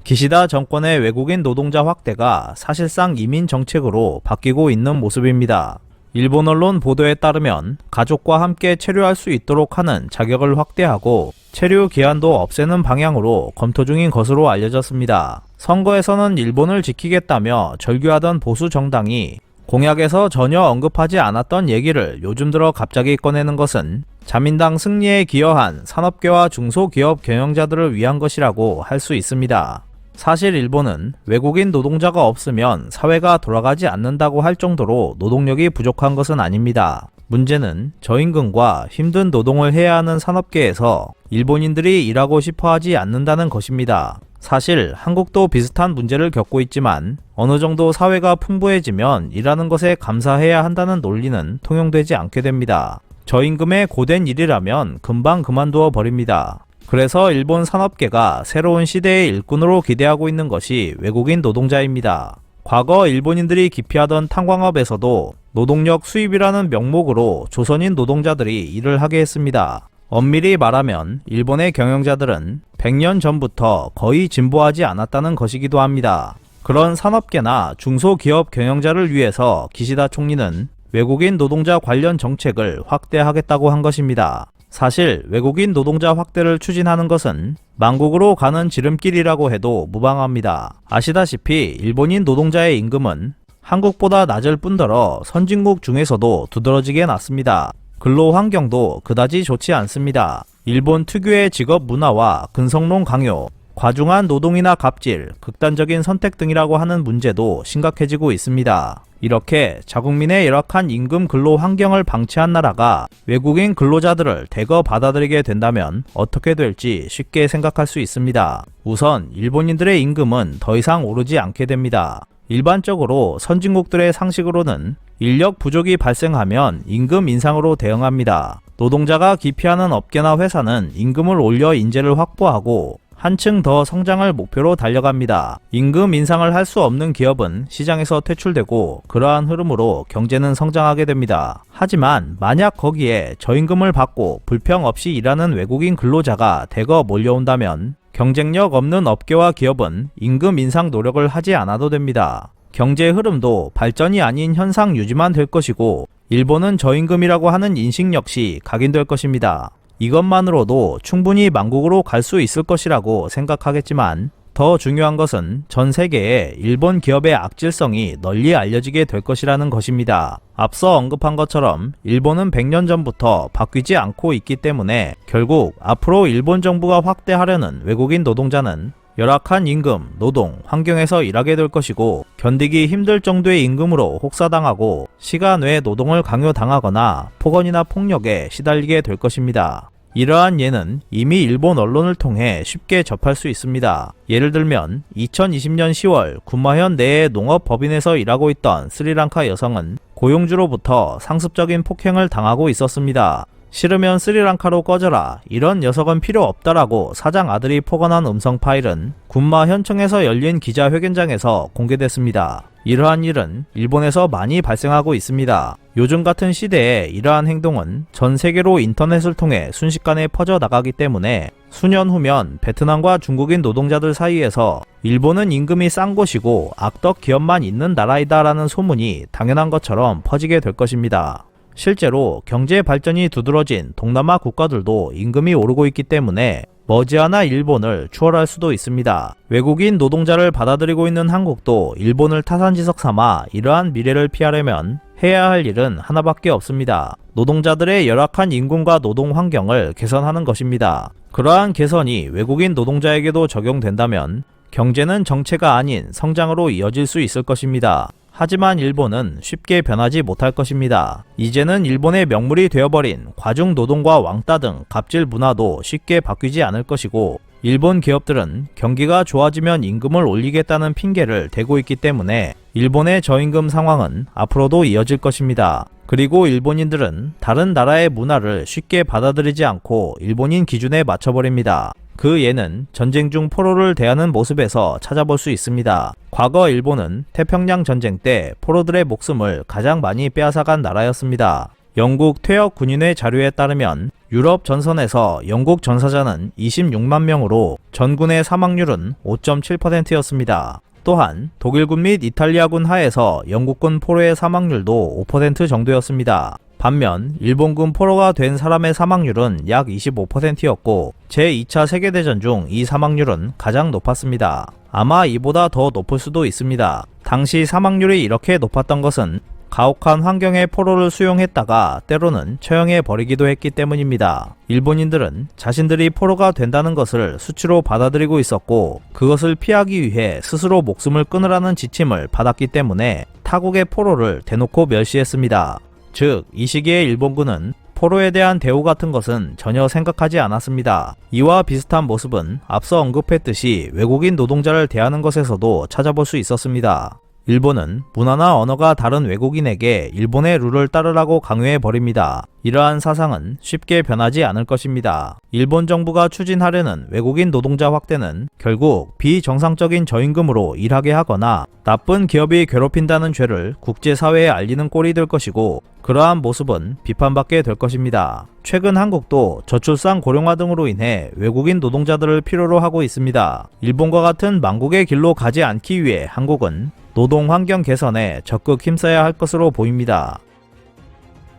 기시다 정권의 외국인 노동자 확대가 사실상 이민 정책으로 바뀌고 있는 모습입니다. 일본 언론 보도에 따르면 가족과 함께 체류할 수 있도록 하는 자격을 확대하고 체류 기한도 없애는 방향으로 검토 중인 것으로 알려졌습니다. 선거에서는 일본을 지키겠다며 절규하던 보수 정당이 공약에서 전혀 언급하지 않았던 얘기를 요즘 들어 갑자기 꺼내는 것은 자민당 승리에 기여한 산업계와 중소기업 경영자들을 위한 것이라고 할 수 있습니다. 사실 일본은 외국인 노동자가 없으면 사회가 돌아가지 않는다고 할 정도로 노동력이 부족한 것은 아닙니다. 문제는 저임금과 힘든 노동을 해야 하는 산업계에서 일본인들이 일하고 싶어 하지 않는다는 것입니다. 사실 한국도 비슷한 문제를 겪고 있지만 어느 정도 사회가 풍부해지면 일하는 것에 감사해야 한다는 논리는 통용되지 않게 됩니다. 저임금의 고된 일이라면 금방 그만두어 버립니다. 그래서 일본 산업계가 새로운 시대의 일꾼으로 기대하고 있는 것이 외국인 노동자입니다. 과거 일본인들이 기피하던 탄광업에서도 노동력 수입이라는 명목으로 조선인 노동자들이 일을 하게 했습니다. 엄밀히 말하면 일본의 경영자들은 100년 전부터 거의 진보하지 않았다는 것이기도 합니다. 그런 산업계나 중소기업 경영자를 위해서 기시다 총리는 외국인 노동자 관련 정책을 확대하겠다고 한 것입니다. 사실 외국인 노동자 확대를 추진하는 것은 만국으로 가는 지름길이라고 해도 무방합니다. 아시다시피 일본인 노동자의 임금은 한국보다 낮을 뿐더러 선진국 중에서도 두드러지게 낮습니다. 근로 환경도 그다지 좋지 않습니다. 일본 특유의 직업 문화와 근성론 강요, 과중한 노동이나 갑질, 극단적인 선택 등이라고 하는 문제도 심각해지고 있습니다. 이렇게 자국민의 열악한 임금 근로 환경을 방치한 나라가 외국인 근로자들을 대거 받아들이게 된다면 어떻게 될지 쉽게 생각할 수 있습니다. 우선 일본인들의 임금은 더 이상 오르지 않게 됩니다. 일반적으로 선진국들의 상식으로는 인력 부족이 발생하면 임금 인상으로 대응합니다. 노동자가 기피하는 업계나 회사는 임금을 올려 인재를 확보하고 한층 더 성장을 목표로 달려갑니다. 임금 인상을 할 수 없는 기업은 시장에서 퇴출되고 그러한 흐름으로 경제는 성장하게 됩니다. 하지만 만약 거기에 저임금을 받고 불평 없이 일하는 외국인 근로자가 대거 몰려온다면 경쟁력 없는 업계와 기업은 임금 인상 노력을 하지 않아도 됩니다. 경제 흐름도 발전이 아닌 현상 유지만 될 것이고 일본은 저임금이라고 하는 인식 역시 각인될 것입니다. 이것만으로도 충분히 만국으로 갈 수 있을 것이라고 생각하겠지만 더 중요한 것은 전 세계에 일본 기업의 악질성이 널리 알려지게 될 것이라는 것입니다. 앞서 언급한 것처럼 일본은 100년 전부터 바뀌지 않고 있기 때문에 결국 앞으로 일본 정부가 확대하려는 외국인 노동자는 열악한 임금, 노동, 환경에서 일하게 될 것이고 견디기 힘들 정도의 임금으로 혹사당하고 시간 외 노동을 강요당하거나 폭언이나 폭력에 시달리게 될 것입니다. 이러한 예는 이미 일본 언론을 통해 쉽게 접할 수 있습니다. 예를 들면 2020년 10월 군마현 내의 농업법인에서 일하고 있던 스리랑카 여성은 고용주로부터 상습적인 폭행을 당하고 있었습니다. 싫으면 스리랑카로 꺼져라, 이런 녀석은 필요 없다라고 사장 아들이 폭언한 음성 파일은 군마 현청에서 열린 기자회견장에서 공개됐습니다. 이러한 일은 일본에서 많이 발생하고 있습니다. 요즘 같은 시대에 이러한 행동은 전 세계로 인터넷을 통해 순식간에 퍼져나가기 때문에 수년 후면 베트남과 중국인 노동자들 사이에서 일본은 임금이 싼 곳이고 악덕 기업만 있는 나라이다 라는 소문이 당연한 것처럼 퍼지게 될 것입니다. 실제로 경제 발전이 두드러진 동남아 국가들도 임금이 오르고 있기 때문에 머지않아 일본을 추월할 수도 있습니다. 외국인 노동자를 받아들이고 있는 한국도 일본을 타산지석 삼아 이러한 미래를 피하려면 해야 할 일은 하나밖에 없습니다. 노동자들의 열악한 임금과 노동 환경을 개선하는 것입니다. 그러한 개선이 외국인 노동자에게도 적용된다면 경제는 정체가 아닌 성장으로 이어질 수 있을 것입니다. 하지만 일본은 쉽게 변하지 못할 것입니다. 이제는 일본의 명물이 되어버린 과중 노동과 왕따 등 갑질 문화도 쉽게 바뀌지 않을 것이고 일본 기업들은 경기가 좋아지면 임금을 올리겠다는 핑계를 대고 있기 때문에 일본의 저임금 상황은 앞으로도 이어질 것입니다. 그리고 일본인들은 다른 나라의 문화를 쉽게 받아들이지 않고 일본인 기준에 맞춰버립니다. 그 예는 전쟁 중 포로를 대하는 모습에서 찾아볼 수 있습니다. 과거 일본은 태평양 전쟁 때 포로들의 목숨을 가장 많이 빼앗아간 나라였습니다. 영국 퇴역 군인의 자료에 따르면 유럽 전선에서 영국 전사자는 26만 명으로 전군의 사망률은 5.7%였습니다. 또한 독일군 및 이탈리아군 하에서 영국군 포로의 사망률도 5% 정도였습니다. 반면 일본군 포로가 된 사람의 사망률은 약 25%였고 제2차 세계대전 중 이 사망률은 가장 높았습니다. 아마 이보다 더 높을 수도 있습니다. 당시 사망률이 이렇게 높았던 것은 가혹한 환경의 포로를 수용했다가 때로는 처형해 버리기도 했기 때문입니다. 일본인들은 자신들이 포로가 된다는 것을 수치로 받아들이고 있었고 그것을 피하기 위해 스스로 목숨을 끊으라는 지침을 받았기 때문에 타국의 포로를 대놓고 멸시했습니다. 즉, 이 시기에 일본군은 포로에 대한 대우 같은 것은 전혀 생각하지 않았습니다. 이와 비슷한 모습은 앞서 언급했듯이 외국인 노동자를 대하는 것에서도 찾아볼 수 있었습니다. 일본은 문화나 언어가 다른 외국인에게 일본의 룰을 따르라고 강요해버립니다. 이러한 사상은 쉽게 변하지 않을 것입니다. 일본 정부가 추진하려는 외국인 노동자 확대는 결국 비정상적인 저임금으로 일하게 하거나 나쁜 기업이 괴롭힌다는 죄를 국제사회에 알리는 꼴이 될 것이고 그러한 모습은 비판받게 될 것입니다. 최근 한국도 저출산 고령화 등으로 인해 외국인 노동자들을 필요로 하고 있습니다. 일본과 같은 망국의 길로 가지 않기 위해 한국은 노동 환경 개선에 적극 힘써야 할 것으로 보입니다.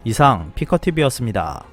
이상 피커TV였습니다.